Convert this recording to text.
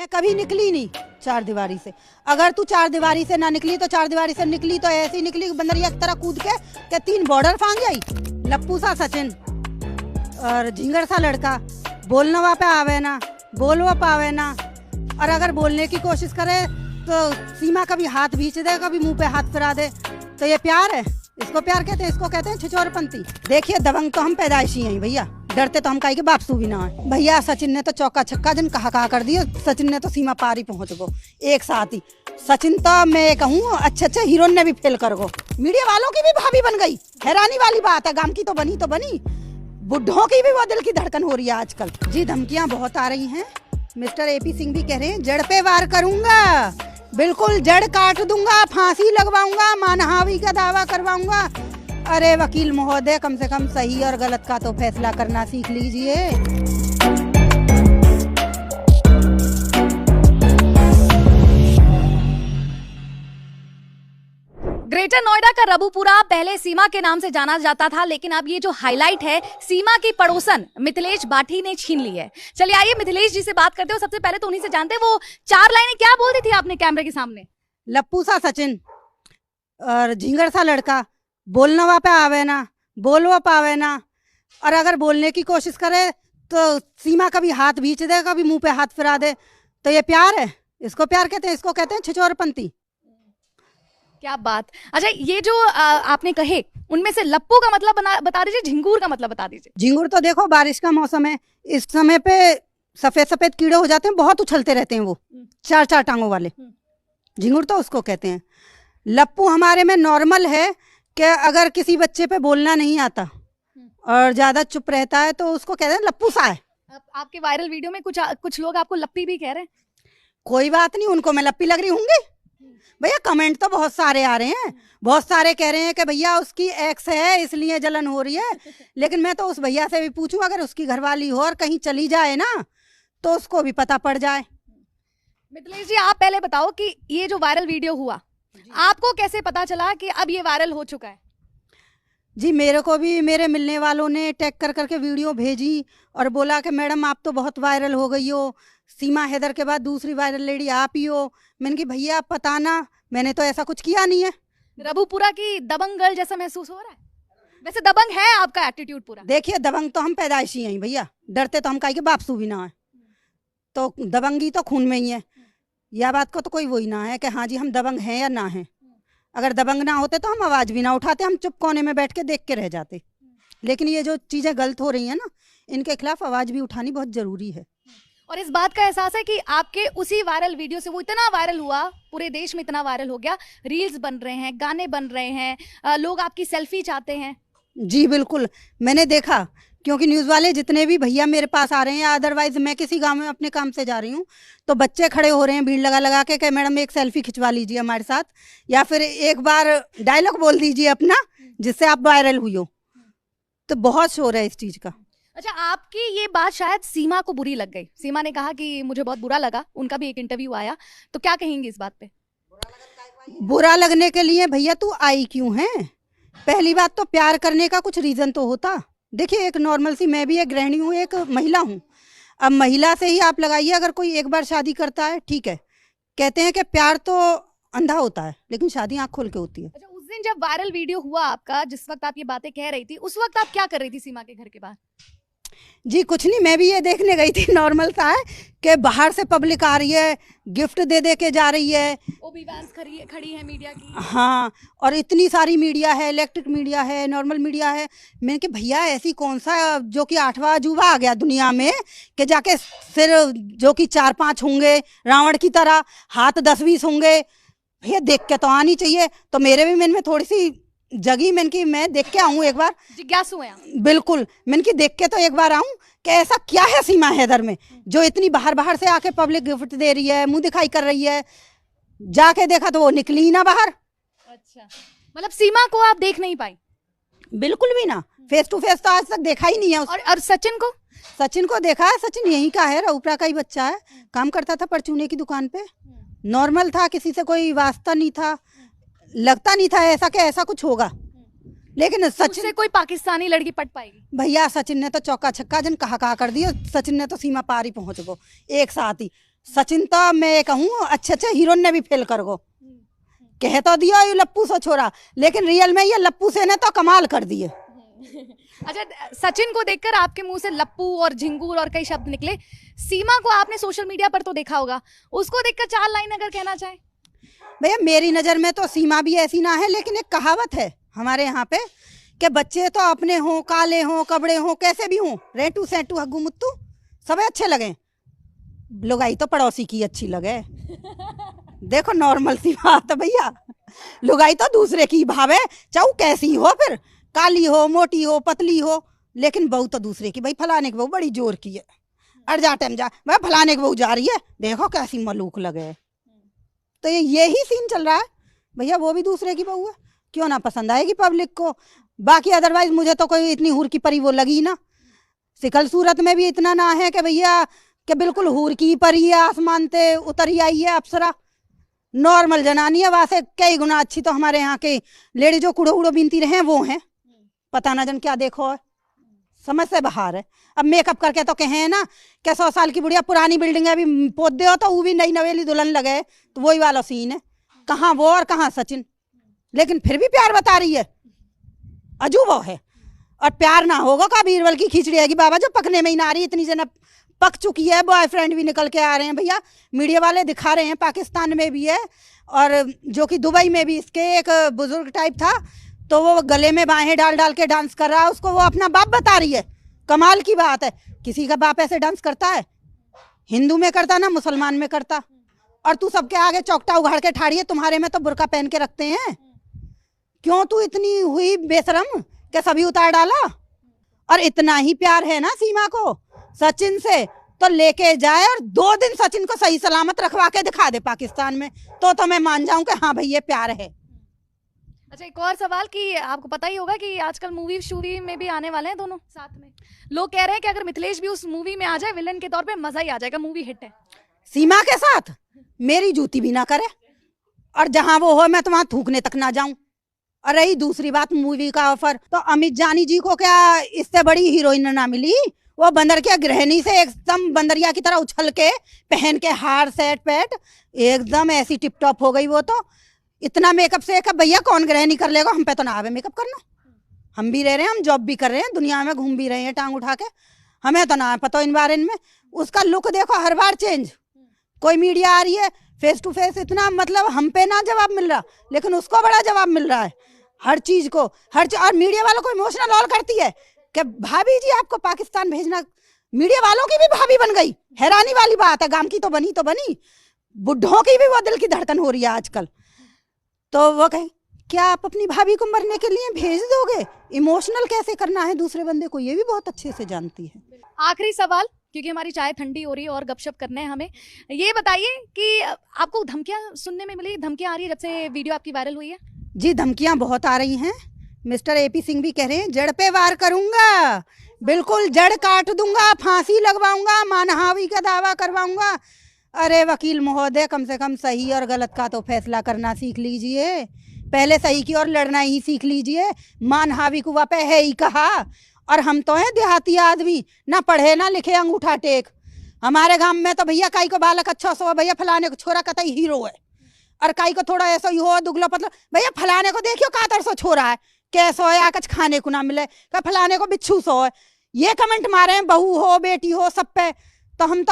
मैं कभी निकली नहीं चार दीवारी से। अगर तू चार दीवारी से ना निकली तो चार दीवारी से निकली तो ऐसी निकली बंदरिया की तरह कूद के 3 बॉर्डर फांग आई। लप्पू सा सचिन और झिंगर सा लड़का, बोलने पे आवे ना, बोलवा पावे ना, और अगर बोलने की कोशिश करे तो सीमा कभी हाथ भींच दे, कभी मुंह पे हाथ फिरा दे। तो ये प्यार है? इसको प्यार कहते हैं? इसको कहते हैं छिछोरपंती। देखिए दबंग तो हम पैदाइशी हैं भैया, डरते तो हम काहे के बापसू भी ना है भैया। सचिन ने तो चौका छक्का जन कहा कर दिया। सचिन ने तो सीमा पार ही पहुंच गो एक साथ ही। सचिन तो मैं कहूँ अच्छे हीरोइन ने भी फेल कर गो। मीडिया वालों की भी भाभी बन गई, हैरानी वाली बात है। गांव की तो बनी, बुढ़ों की भी वो दिल की धड़कन हो रही है आजकल। जी धमकियां बहुत आ रही हैं। मिस्टर AP सिंह भी कह रहे हैं जड़ पे वार करूंगा, बिल्कुल जड़ काट दूंगा, फांसी लगवाऊंगा, मानहानि का दावा करवाऊंगा। अरे वकील महोदय, कम से कम सही और गलत का तो फैसला करना सीख लीजिए। ग्रेटर नोएडा का रबुपुरा पहले सीमा के नाम से जाना जाता था, लेकिन अब ये जो हाईलाइट है सीमा की पड़ोसन मिथिलेश बाठी ने छीन ली है। चलिए आइए मिथिलेश जी से बात करते हो। सबसे पहले तो उन्हीं से जानते हैं, वो 4 लाइनें क्या बोल दी थी आपने कैमरे के सामने? लप्पू सा सचिन और झिंगर सा लड़का, बोलने पे आवे ना, बोलवा पावे ना, और अगर बोलने की कोशिश करे तो सीमा कभी हाथ भींच दे, कभी मुंह पे हाथ फिरा दे। तो ये प्यार है? इसको प्यार कहते हैं? इसको कहते हैं छिछोरपंती। क्या बात। अच्छा, ये जो आपने कहे उनमें से लप्पू का मतलब बता दीजिए, झिंगूर का मतलब बता दीजिए। झिंगुर तो देखो बारिश का मौसम है, इस समय पे सफेद कीड़े हो जाते हैं, बहुत उछलते रहते हैं वो, 4 टांगों वाले। झिंगुर तो उसको कहते हैं। लप्पू हमारे में नॉर्मल है कि अगर किसी बच्चे पे बोलना नहीं आता और ज्यादा चुप रहता है तो उसको कहते हैं लप्पू सा है। आपके वायरल वीडियो में कुछ लोग आपको लप्पी भी कह रहे हैं। कोई बात नहीं, उनको मैं लप्पी लग रही होंगी भैया। कमेंट तो बहुत सारे आ रहे हैं, बहुत सारे कह रहे हैं कि भैया उसकी एक्स है इसलिए जलन हो रही है। लेकिन मैं तो उस भैया से भी पूछूं, अगर उसकी घरवाली हो और कहीं चली जाए ना तो उसको भी पता पड़ जाए। मिथिलेश जी, आप पहले बताओ कि ये जो वायरल वीडियो हुआ, आपको कैसे पता चला कि अब ये वायरल हो चुका है? जी मेरे को भी मेरे मिलने वालों ने टैग कर करके वीडियो भेजी और बोला कि मैडम आप तो बहुत वायरल हो गई हो, सीमा हैदर के बाद दूसरी वायरल लेडी आप ही हो। मैंने कहा भैया आप पता ना, मैंने तो ऐसा कुछ किया नहीं है। रबुपुरा की दबंग गर्ल जैसा महसूस हो रहा है? वैसे दबंग है आपका एटीट्यूड पूरा। देखिए दबंग तो हम पैदाइशी हैं भैया, डरते तो हम काहे के बापसू भी ना है। तो दबंगी तो खून में ही है, यह बात को तो कोई वही ना है कि हाँ जी हम दबंग हैं या ना हैं। अगर दबंग ना होते तो हम आवाज भी ना उठाते, हम चुप कोने में बैठ के देख के रह जाते। लेकिन ये जो चीजें गलत हो रही है ना, इनके खिलाफ आवाज भी उठानी बहुत जरूरी है। और इस बात का एहसास है कि आपके उसी वायरल वीडियो से वो इतना वायरल हुआ, पूरे देश में इतना वायरल हो गया, रील्स बन रहे हैं, गाने बन रहे हैं, लोग आपकी सेल्फी चाहते हैं। जी बिल्कुल, मैंने देखा, क्योंकि न्यूज़ वाले जितने भी भैया मेरे पास आ रहे हैं, अदरवाइज मैं किसी गांव में अपने काम से जा रही हूँ तो बच्चे खड़े हो रहे हैं भीड़ लगा लगा के मैडम एक सेल्फी खिंचवा लीजिए हमारे साथ, या फिर एक बार डायलॉग बोल दीजिए अपना जिससे आप वायरल हुई हो। तो बहुत शोर है इस चीज का। अच्छा, आपकी ये बात शायद सीमा को बुरी लग गई। सीमा ने कहा कि मुझे बहुत बुरा लगा, उनका भी एक इंटरव्यू आया, तो क्या कहेंगे इस बात पे? बुरा लगने के लिए भैया तू आई क्यों है? पहली बात तो प्यार करने का कुछ रीजन तो होता। देखिए एक नॉर्मल सी, मैं भी एक गृहिणी हूँ, एक महिला हूँ। अब महिला से ही आप लगाइए, अगर कोई एक बार शादी करता है ठीक है, कहते हैं कि प्यार तो अंधा होता है लेकिन शादी आँख खोल के होती है। अच्छा, उस दिन जब वायरल वीडियो हुआ आपका, जिस वक्त आप ये बातें कह रही थी, उस वक्त आप क्या कर रही थी सीमा के घर के बाहर? जी कुछ नहीं, मैं भी ये देखने गई थी, नॉर्मल सा है कि बाहर से पब्लिक आ रही है, गिफ्ट दे के जा रही है, ओबी वैन्स खड़ी है मीडिया की। हाँ, और इतनी सारी मीडिया है, इलेक्ट्रिक मीडिया है, नॉर्मल मीडिया है। मैंने कहा भैया ऐसी कौन सा जो कि 8वां अजूबा आ गया दुनिया में कि जाके सिर जो कि 4-5 होंगे रावण की तरह, हाथ 10-20 होंगे, भैया देख के तो आनी चाहिए। तो मेरे भी मन में थोड़ी सी जगी, मैंने की मैं देख के आऊँ एक बार, जिज्ञासु है। बिल्कुल, मैंने की देख के तो एक बार आऊँ कि ऐसा क्या है सीमा हैदर में जो इतनी बाहर से आके पब्लिक गिफ्ट दे रही है, मुंह दिखाई कर रही है। जाके देखा तो वो निकली ही ना बाहर। अच्छा, मतलब सीमा को आप देख नहीं पाई? बिल्कुल भी ना, फेस टू फेस तो आज तक देखा ही नहीं है। और सचिन को? सचिन को देखा है, सचिन यहीं का है, रउपरा का ही बच्चा है, काम करता था परचूने की दुकान पे, नॉर्मल था, किसी से कोई वास्ता नहीं था, लगता नहीं था ऐसा कि ऐसा कुछ होगा। लेकिन सचिन से कोई पाकिस्तानी लड़की पट पाएगी भैया? सचिन ने तो चौका छक्का जन कहा कर दिया। सचिन ने तो सीमा पार ही पहुंच गो एक साथ ही। सचिन तो मैं ये कहूँ अच्छे अच्छे हीरोइन ने भी फेल कर गो, कह तो दियो ये लप्पू से छोरा, लेकिन रियल में ये लप्पू से ने तो कमाल कर दिए। अच्छा, सचिन को देखकर आपके मुंह से लप्पू और झिंगूर और कई शब्द निकले। सीमा को आपने सोशल मीडिया पर तो देखा होगा, उसको देखकर 4 लाइन अगर कहना चाहे। भैया मेरी नजर में तो सीमा भी ऐसी ना है, लेकिन एक कहावत है हमारे यहाँ पे कि बच्चे तो अपने हों, काले हों, कबड़े हों, कैसे भी हों, रेटू सेटू हग्गू मुत्तू सब अच्छे लगे, लुगाई तो पड़ोसी की अच्छी लगे। देखो नॉर्मल सी बात है भैया, लुगाई तो दूसरे की भावे, चाहे कैसी हो, फिर काली हो, मोटी हो, पतली हो, लेकिन बहू तो दूसरे की। भाई फलाने की बहू बड़ी जोर की है, अड़ जा टाइम जा, भाई फलाने की बहू जा रही है, देखो कैसी मलूक लगे। तो यही सीन चल रहा है भैया, वो भी दूसरे की बहू है, क्यों ना पसंद आएगी पब्लिक को। बाकी अदरवाइज मुझे तो कोई इतनी हूर की परी वो लगी ना, सिकल सूरत में भी इतना ना है कि भैया कि बिल्कुल हूर की परी है, आसमान से उतरी आई है अप्सरा, नॉर्मल जनानी है। वैसे कई गुना अच्छी तो हमारे यहाँ के लेडी जो कुड़ो उड़ो बीनती रहे वो हैं, पता ना जन क्या देखो है, समझ से बाहर है। अब मेकअप करके तो कहे ना कि 100 साल की बुढ़िया पुरानी बिल्डिंग है, अभी पोत दे हो तो वो भी नई नवेली दुल्हन लगे, तो वही वाला सीन है। कहाँ वो और कहाँ सचिन, लेकिन फिर भी प्यार बता रही है, अजूबा है। और प्यार ना होगा का बीरबल की खिचड़ी है कि बाबा जो पकने में ही ना आ रही, इतनी जना पक चुकी है, बॉयफ्रेंड भी निकल के आ रहे हैं भैया, मीडिया वाले दिखा रहे हैं, पाकिस्तान में भी है और जो कि दुबई में भी इसके एक बुजुर्ग टाइप था, तो वो गले में बाहें डाल डाल के डांस कर रहा है, उसको वो अपना बाप बता रही है। कमाल की बात है, किसी का बाप ऐसे डांस करता है? हिंदू में करता ना मुसलमान में करता। और तू सबके आगे चौकटा उघाड़ के ठाड़ी है, तुम्हारे में तो बुर्का पहन के रखते हैं, क्यों तू इतनी हुई बेशरम कि सभी उतार डाला? और इतना ही प्यार है ना सीमा को सचिन से, तो लेके जाए और 2 दिन सचिन को सही सलामत रखवा के दिखा दे पाकिस्तान में, तो मैं मान जाऊं कि हाँ भाई ये प्यार है। अच्छा, एक और सवाल कि आपको पता ही होगा कि आजकल मूवी शूवी में भी आने वाले हैं दोनों साथ में। लोग कह रहे हैं कि अगर मिथिलेश भी उस मूवी में आ जाए विलन के तौर पे, मजा ही आ जाएगा, मूवी हिट है। सीमा के साथ मेरी जूती भी ना करे, और जहां वो हो मैं तो वहां थूकने तक ना जाऊं। और रही दूसरी बात मूवी का ऑफर, तो अमित जानी जी को क्या इससे बड़ी हीरोइन ना मिली? वो बंदर के गृहिणी से एकदम बंदरिया की तरह उछल के पहन के हार सेट पैट एकदम ऐसी टिप टॉप हो गई। वो तो इतना मेकअप से भैया कौन गृहिणी कर लेगा, हम पे तो ना आवे मेकअप करना, हम भी रह रहे हैं, हम जॉब भी कर रहे हैं, दुनिया में घूम भी रहे हैं टांग उठा के, हमें तो ना पता इन बारे में। उसका लुक देखो हर बार चेंज, कोई मीडिया आ रही है फेस टू फेस, इतना मतलब हम पे ना जवाब मिल रहा, लेकिन उसको बड़ा जवाब मिल रहा है हर चीज को, और मीडिया वालों को इमोशनल ऑल करती है कि भाभी जी आपको पाकिस्तान भेजना, मीडिया वालों की भी भाभी बन गई। हैरानी वाली बात है, गांव की तो बनी, बुढ़ों की भी वो दिल की धड़कन हो रही है आजकल। तो वो कहे क्या आप अपनी भाभी को मरने के लिए भेज दोगे? इमोशनल कैसे करना है दूसरे बंदे को, ये भी बहुत अच्छे से जानती है। आखिरी सवाल, क्योंकि हमारी चाय ठंडी हो रही है और गपशप करने हैं हमें, ये बताइए कि आपको धमकियां सुनने में मिली, धमकियां आ रही है जब से वीडियो आपकी वायरल हुई है? जी धमकियां बहुत आ रही हैं। मिस्टर AP सिंह भी कह रहे हैं जड़ पे वार करूंगा, बिल्कुल जड़ काट दूंगा, फांसी लगवाऊंगा, मानहानि का दावा करवाऊंगा। अरे वकील महोदय, कम से कम सही और गलत का तो फैसला करना सीख लीजिए, पहले सही की ओर लड़ना ही सीख लीजिए। मानहानि को वापे है ही कहा, और हम तो हैं देहाती आदमी, ना पढ़े ना लिखे, अंगूठा टेक। हमारे गांव में तो भैया काई को बालक अच्छा सो, भैया फलाने को छोरा कतई हीरो है, और काई को थोड़ा ऐसा ही हो दुगला पतला, भैया फलाने को देखियो कातर सो छोरा है, कैसो है, आकच खाने को ना मिले, फलाने को बिच्छू सो है। ये कमेंट मारे हैं बहू हो बेटी हो सब पे, तो हम तो